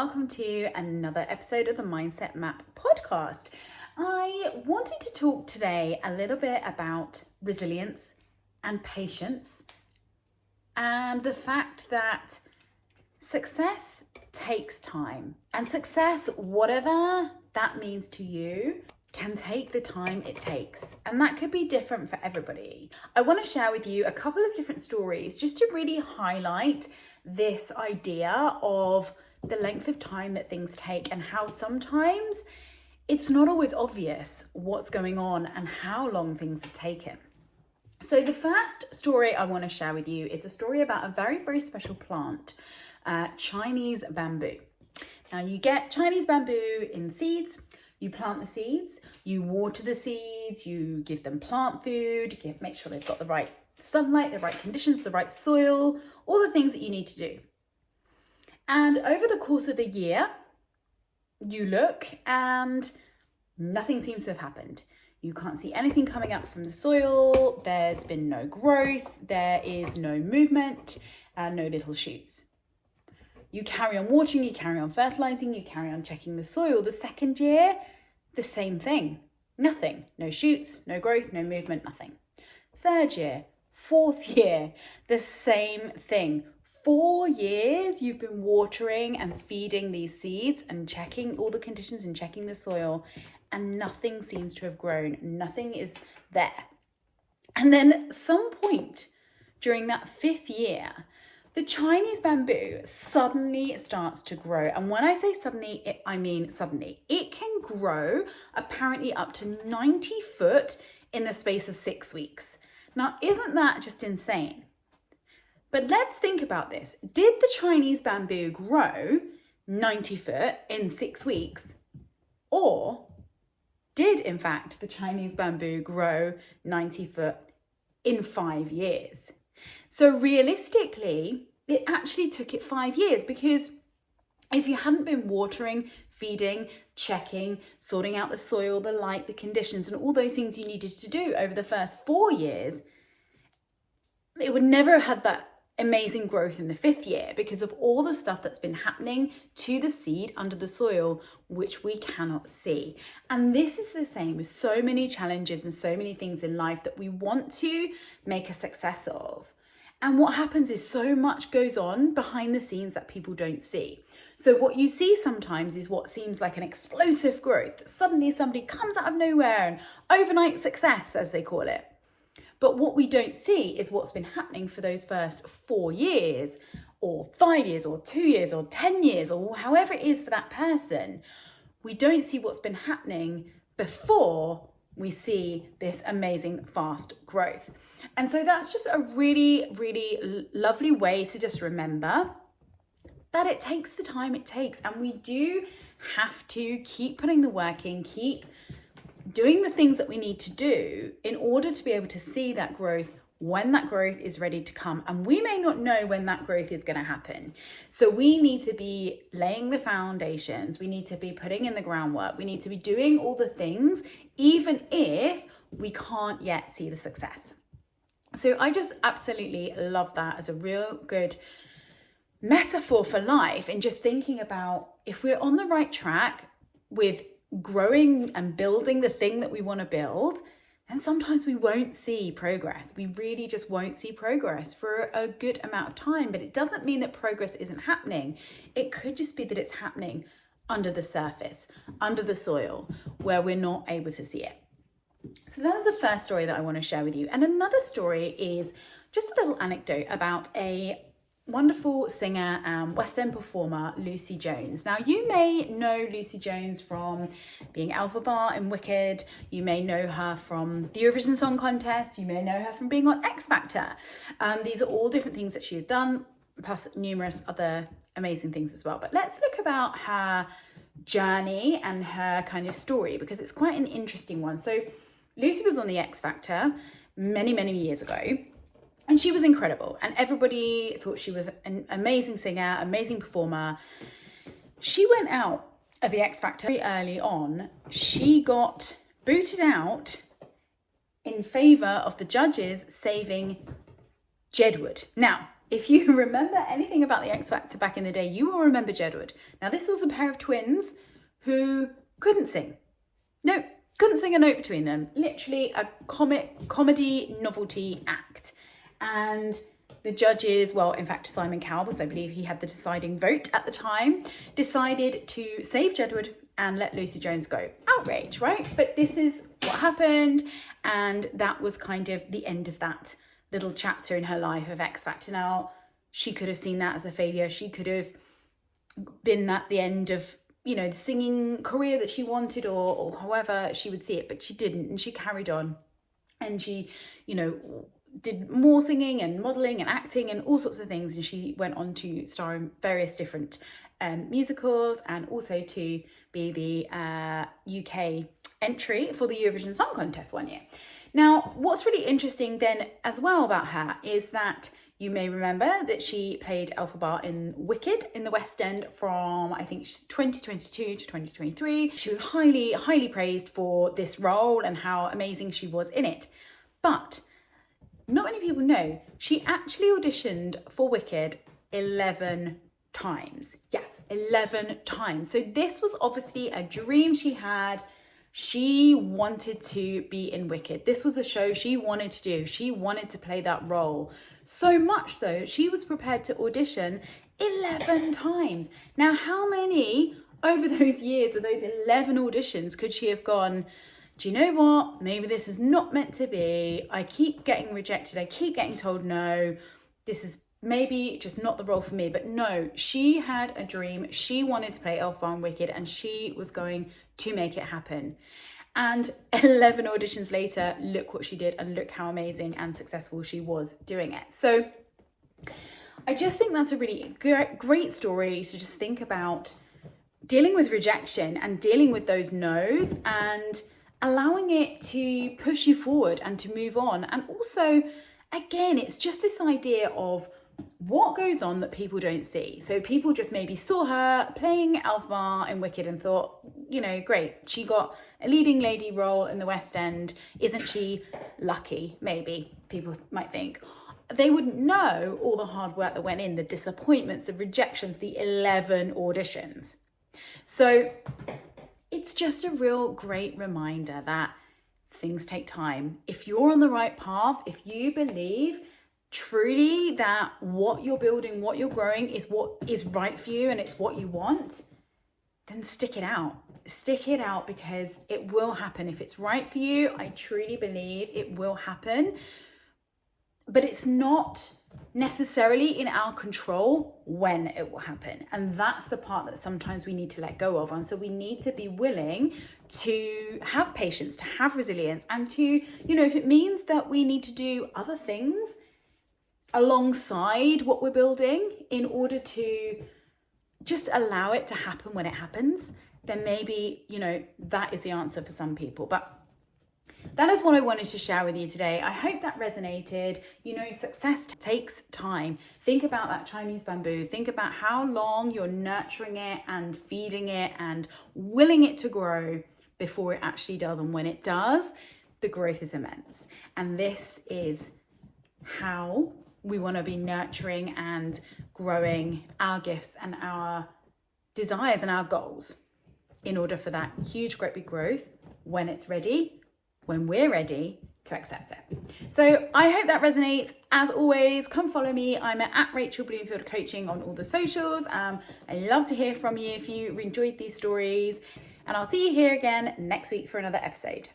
welcome to another episode of the Mindset Map podcast. I wanted to talk today a little bit about resilience and patience and the fact that success takes time, and success, whatever that means to you, can take the time it takes, and that could be different for everybody. I want to share with you a couple of different stories just to really highlight this idea of the length of time that things take and how sometimes it's not always obvious what's going on and how long things have taken. So the first story I want to share with you is a story about a very, very special plant, Chinese bamboo. Now you get Chinese bamboo in seeds. You plant the seeds, you water the seeds, you give them plant food, make sure they've got the right sunlight, the right conditions, the right soil, all the things that you need to do. And over the course of a year, you look and nothing seems to have happened. You can't see anything coming up from the soil, there's been no growth, there is no movement, no little shoots. You carry on watering, you carry on fertilizing, you carry on checking the soil. The second year, the same thing. Nothing. No shoots, no growth, no movement, nothing. Third year, fourth year, the same thing. 4 years you've been watering and feeding these seeds and checking all the conditions and checking the soil, and nothing seems to have grown. Nothing is there. And then at some point during that 5th year, the Chinese bamboo suddenly starts to grow. And when I say suddenly, I mean suddenly. It can grow apparently up to 90 foot in the space of 6 weeks. Now, isn't that just insane? But let's think about this. Did the Chinese bamboo grow 90 foot in 6 weeks? Or did, in fact, the Chinese bamboo grow 90 foot in 5 years? So realistically, it actually took it 5 years, because if you hadn't been watering, feeding, checking, sorting out the soil, the light, the conditions, and all those things you needed to do over the first 4 years, it would never have had that amazing growth in the 5th year because of all the stuff that's been happening to the seed under the soil, which we cannot see. And this is the same with so many challenges and so many things in life that we want to make a success of. And what happens is so much goes on behind the scenes that people don't see. So what you see sometimes is what seems like an explosive growth. Suddenly somebody comes out of nowhere and overnight success, as they call it. But what we don't see is what's been happening for those first 4 years or 5 years or 2 years or 10 years or however it is for that person. We don't see what's been happening before we see this amazing fast growth. And so that's just a really, really lovely way to just remember that it takes the time it takes. And we do have to keep putting the work in, keep doing the things that we need to do in order to be able to see that growth when that growth is ready to come. And we may not know when that growth is going to happen. So we need to be laying the foundations. We need to be putting in the groundwork. We need to be doing all the things, even if we can't yet see the success. So I just absolutely love that as a real good metaphor for life, and just thinking about if we're on the right track with growing and building the thing that we want to build, and sometimes we won't see progress. We really just won't see progress for a good amount of time, but it doesn't mean that progress isn't happening. It could just be that it's happening under the surface, under the soil, where we're not able to see it. So that is the first story that I want to share with you. And another story is just a little anecdote about a wonderful singer and West End performer, Lucy Jones. Now, you may know Lucy Jones from being Elphaba in Wicked. You may know her from the Eurovision Song Contest. You may know her from being on X Factor. These are all different things that she has done, plus numerous other amazing things as well. But let's look about her journey and her kind of story, because it's quite an interesting one. So Lucy was on the X Factor many, many years ago. And she was incredible, and everybody thought she was an amazing singer, amazing performer. She went out of the X Factor very early on. She got booted out in favour of the judges saving Jedward. Now, if you remember anything about the X Factor back in the day, you will remember Jedward. Now, this was a pair of twins who couldn't sing. No, couldn't sing a note between them. Literally a comedy novelty act. And the judges, well, in fact, Simon Cowell, because I believe he had the deciding vote at the time, decided to save Jedward and let Lucy Jones go. Outrage, right? But this is what happened. And that was kind of the end of that little chapter in her life of X Factor. Now, she could have seen that as a failure. She could have been at the end of, you know, the singing career that she wanted, or however she would see it, but she didn't. And she carried on. And she, you know, did more singing and modelling and acting and all sorts of things. And she went on to star in various different musicals, and also to be the UK entry for the Eurovision Song Contest one year. Now, what's really interesting then as well about her is that you may remember that she played Elphaba in Wicked in the West End from, I think, 2022 to 2023. She was highly, highly praised for this role and how amazing she was in it. But not many people know, she actually auditioned for Wicked 11 times. Yes, 11 times. So this was obviously a dream she had. She wanted to be in Wicked. This was a show she wanted to do. She wanted to play that role. So much so, she was prepared to audition 11 times. Now, how many over those years of those 11 auditions could she have gone, do you know what? Maybe this is not meant to be. I keep getting rejected. I keep getting told no. This is maybe just not the role for me. But no, she had a dream. She wanted to play Elphaba in Wicked, and she was going to make it happen. And 11 auditions later, look what she did, and look how amazing and successful she was doing it. So I just think that's a really great story to just think about dealing with rejection and dealing with those no's and allowing it to push you forward and to move on. And also, again, it's just this idea of what goes on that people don't see. So people just maybe saw her playing Elphaba in Wicked and thought, you know, great, she got a leading lady role in the West End. Isn't she lucky? Maybe people might think. They wouldn't know all the hard work that went in, the disappointments, the rejections, the 11 auditions. So it's just a real great reminder that things take time. If you're on the right path, if you believe truly that what you're building, what you're growing is what is right for you and it's what you want, then stick it out. Stick it out, because it will happen. If it's right for you, I truly believe it will happen. But it's not necessarily in our control when it will happen. And that's the part that sometimes we need to let go of. And so we need to be willing to have patience, to have resilience, and to, you know, if it means that we need to do other things alongside what we're building in order to just allow it to happen when it happens, then maybe, you know, that is the answer for some people. But that is what I wanted to share with you today. I hope that resonated. You know, success takes time. Think about that Chinese bamboo. Think about how long you're nurturing it and feeding it and willing it to grow before it actually does. And when it does, the growth is immense. And this is how we want to be nurturing and growing our gifts and our desires and our goals in order for that huge, great big growth when it's ready, when we're ready to accept it. So I hope that resonates. As always, come follow me. I'm at Rachel Bloomfield Coaching on all the socials. I love to hear from you if you enjoyed these stories. And I'll see you here again next week for another episode.